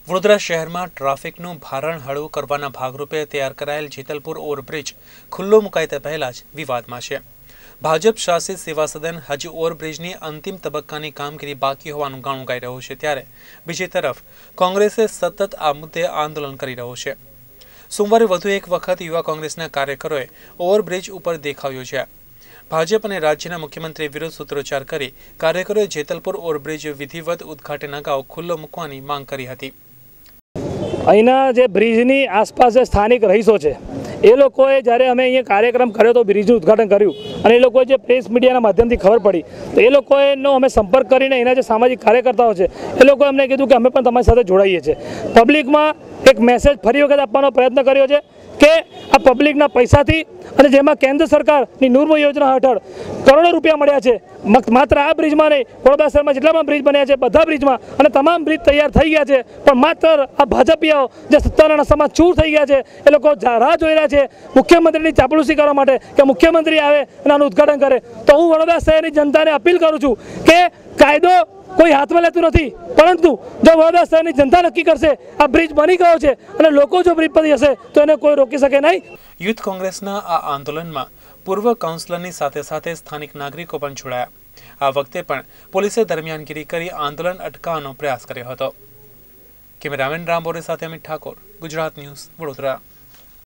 વડોદરા શહેરમાં ટ્રાફિકનું ભારણ હળવું કરવાના ભાગરૂપે તૈયાર કરાયેલ જેતલપુર ઓવરબ્રિજ ખુલ્લો મુકાય તે પહેલા જ વિવાદમાં છે। ભાજપ શાસિત સેવા સદન હજી ઓવરબ્રિજની અંતિમ તબક્કાની કામગીરી બાકી હોવાનું ગાણું ગાઈ રહ્યું છે, ત્યારે બીજી તરફ કોંગ્રેસે સતત આ મુદ્દે આંદોલન કરી રહ્યું છે। સોમવારે વધુ એક વખત યુવા કોંગ્રેસના કાર્યકરોએ ઓવરબ્રિજ ઉપર દેખાવ યોજ્યા। ભાજપ અને રાજ્યના મુખ્યમંત્રી વિરુદ્ધ સૂત્રોચ્ચાર કરી કાર્યકરોએ જેતલપુર ઓવરબ્રિજ વિધિવત ઉદ્ઘાટન અગાઉ ખુલ્લો મૂકવાની માંગ કરી હતી। અહીંના જે બ્રિજની આસપાસ જે સ્થાનિક રહીશો છે એ લોકોએ જ્યારે અમે અહીંયા કાર્યક્રમ કર્યો તો બ્રિજનું ઉદ્ઘાટન કર્યું અને એ લોકોએ જે પ્રેસ મીડિયાના માધ્યમથી ખબર પડી તો એ લોકોનો અમે સંપર્ક કરીને એના જે સામાજિક કાર્યકર્તાઓ છે એ લોકોએ અમને કીધું કે અમે પણ તમારી સાથે જોડાઈએ છીએ। પબ્લિકમાં એક મેસેજ ફરી વખત આપવાનો પ્રયત્ન કર્યો છે કે આ પબ્લિકના પૈસાથી અને જેમાં કેન્દ્ર સરકારની નૂરમો યોજના હેઠળ કરોડો રૂપિયા મળ્યા છે, માત્ર આ બ્રિજમાં નહીં વડોદરા શહેરમાં જેટલા પણ બ્રિજ બન્યા છે બધા બ્રિજમાં અને તમામ બ્રિજ તૈયાર થઈ ગયા છે, પણ માત્ર આ ભાજપીયાઓ જે સત્તાના નશામાં ચૂર થઈ ગયા છે એ લોકો રાહ જોઈ રહ્યા છે મુખ્યમંત્રીની ચાપલુસી કરવા માટે કે મુખ્યમંત્રી આવે અને આનું ઉદ્ઘાટન કરે। તો હું વડોદરા શહેરની જનતાને અપીલ કરું છું કે કાયદો કોઈ હાથમાં લેતું નથી, પરંતુ જો વડોદરા શહેરની જનતા નક્કી કરશે આ બ્રિજ બની ગયો છે અને લોકો જો બ્રિજ પર જશે તો એને કોઈ રોકી શકે નહીં। યુથ કોંગ્રેસના આ આંદોલનમાં પૂર્વ કાઉન્સિલરની સાથે સાથે સ્થાનિક નાગરિકો પણ જોડાયા। આ વખતે પણ પોલીસે દરમિયાનગીરી કરી આંદોલન અટકાવવાનો પ્રયાસ કર્યો હતો। કેમેરામેન રામ બોરે સાથે અમિત ઠાકોર, ગુજરાત ન્યૂઝ, વડોદરા।